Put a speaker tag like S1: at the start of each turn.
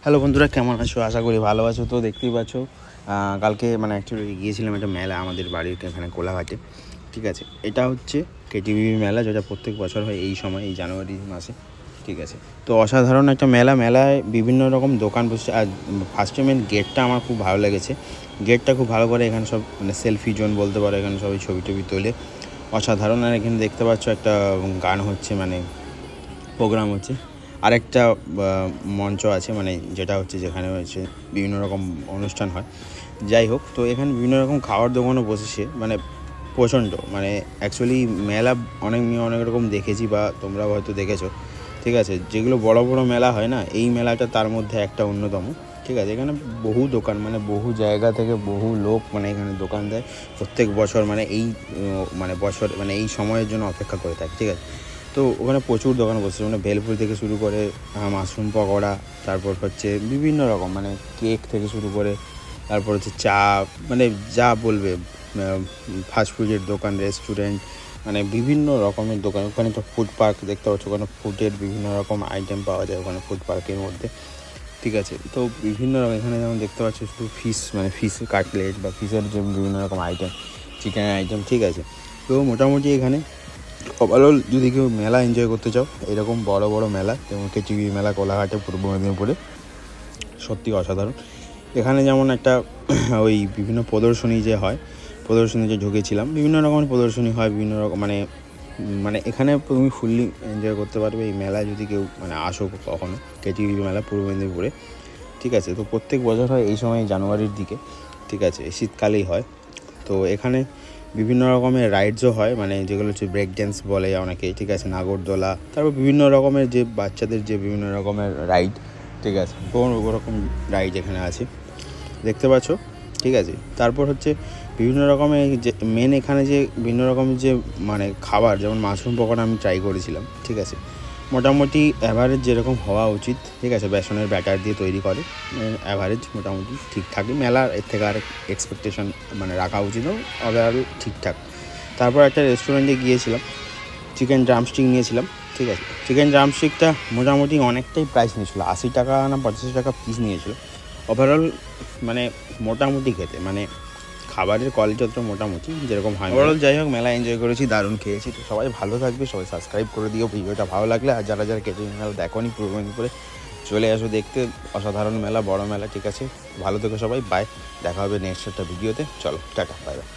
S1: Hello বন্ধুরা, কেমন আছো? আশা করি ভালো আছো। তো দেখতেই পাচ্ছ, কালকে মানে অ্যাকচুয়ালি গিয়েছিলাম একটা মেলা আমাদের বাড়ির এখানে কোলাঘাটে। ঠিক আছে, এটা হচ্ছে কেটিভি মেলা, যেটা প্রত্যেক বছর হয় এই সময়, এই জানুয়ারি মাসে। ঠিক আছে, তো অসাধারণ একটা মেলায় বিভিন্ন রকম দোকান বসছে। আর ফার্স্টে মেন গেটটা আমার খুব ভালো লেগেছে। গেটটা খুব ভালো করে এখানে সব মানে সেলফি জোন বলতে পারো, এখানে সবাই ছবি টবি তোলে, অসাধারণ। আর এখানে দেখতে পাচ্ছ একটা গান হচ্ছে, মানে প্রোগ্রাম হচ্ছে। আরেকটা মঞ্চ আছে, মানে যেটা হচ্ছে যেখানে হচ্ছে বিভিন্ন রকম অনুষ্ঠান হয়। যাই হোক, তো এখানে বিভিন্ন রকম খাওয়ার দোকানও বসেছে, মানে প্রচণ্ড। মানে অ্যাকচুয়ালি মেলা অনেক রকম দেখেছি, বা তোমরাও হয়তো দেখেছো। ঠিক আছে, যেগুলো বড় বড় মেলা হয় না, এই মেলাটা তার মধ্যে একটা অন্যতম। ঠিক আছে, এখানে বহু দোকান, মানে বহু জায়গা থেকে বহু লোক মানে এখানে দোকান দেয় প্রত্যেক বছর, মানে এই মানে এই সময়ের জন্য অপেক্ষা করে থাকে। ঠিক আছে, তো ওখানে প্রচুর দোকান বসছে, মানে ভেলপুরি থেকে শুরু করে মাশরুম পকোড়া, তারপর হচ্ছে বিভিন্ন রকম মানে কেক থেকে শুরু করে, তারপর হচ্ছে চা, মানে যা বলবে, ফাস্টফুডের দোকান, রেস্টুরেন্ট, মানে বিভিন্ন রকমের দোকান। ওখানে একটা ফুড পার্ক দেখতে পাচ্ছ, ওখানে ফুডের বিভিন্ন রকম আইটেম পাওয়া যায় ওখানে ফুড পার্কের মধ্যে। ঠিক আছে, তো বিভিন্ন রকম এখানে যেমন দেখতে পাচ্ছ শুধু ফিশ, মানে ফিশ কাটলেট বা ফিশের যে বিভিন্ন রকম আইটেম, চিকেনের আইটেম। ঠিক আছে, তো মোটামুটি এখানে ওভারঅল যদি কেউ মেলা এনজয় করতে চাও, এরকম বড় বড় মেলা যেমন কেটিভি মেলা কোলাঘাটে পূর্ব মেদিনীপুরে, সত্যি অসাধারণ। এখানে যেমন একটা ওই বিভিন্ন প্রদর্শনী যে হয়, প্রদর্শনী যে ঢুকেছিলাম, বিভিন্ন রকমের প্রদর্শনী হয়, বিভিন্ন রকম মানে এখানে তুমি ফুললি এনজয় করতে পারবে এই মেলায় যদি কেউ মানে আসো কখনো, কেটিভি মেলা পূর্ব মেদিনীপুরে। ঠিক আছে, তো প্রত্যেক বছর হয় এই সময় জানুয়ারির দিকে। ঠিক আছে, শীতকালেই হয়। তো এখানে বিভিন্ন রকমের রাইডসও হয়, মানে যেগুলো হচ্ছে ব্রেক ড্যান্স বলে অনেকে। ঠিক আছে, নাগরদোলা, তারপর বিভিন্ন রকমের যে বাচ্চাদের যে বিভিন্ন রকমের রাইড। ঠিক আছে, কোনো রকম রাইড এখানে আছে, দেখতে পাচ্ছ। ঠিক আছে, তারপর হচ্ছে বিভিন্ন রকমের যে মেন এখানে যে বিভিন্ন রকমের যে মানে খাবার, যেমন মাশরুম পকোড়া আমি ট্রাই করেছিলাম। ঠিক আছে, মোটামুটি অ্যাভারেজ যেরকম হওয়া উচিত। ঠিক আছে, বেসনের ব্যাটার দিয়ে তৈরি করে, অ্যাভারেজ মোটামুটি ঠিকঠাকই। মেলার এর থেকে আর এক্সপেকটেশন মানে রাখা উচিত, ওভারঅল ঠিকঠাক। তারপর একটা রেস্টুরেন্টে গিয়েছিলাম, চিকেন ড্রামস্টিক নিয়েছিলাম। ঠিক আছে, চিকেন ড্রামস্টিকটা মোটামুটি অনেকটাই প্রাইস নিয়েছিল, 80 টাকা না 85 টাকা পিস নিয়েছিল। ওভারঅল মানে মোটামুটি খেতে, মানে খাবারের কোয়ালিটি অতটা মোটামুটি যেরকম হয়। ওভারঅল যাই হোক, মেলা এনজয় করেছি, দারুণ খেয়েছি। তো সবাই ভালো থাকবে, সবাই সাবস্ক্রাইব করে দিও ভিডিওটা ভালো লাগলে। আর যারা কেটিভি মেলা দেখোনি পূর্ব মেদিনীপুরে, চলে আসো দেখতে, অসাধারণ মেলা, বড় মেলা। ঠিক আছে, ভালো থেকো সবাই, বাই। দেখা হবে নেক্সট একটা ভিডিওতে। চলো, টাটা, বাই বাই।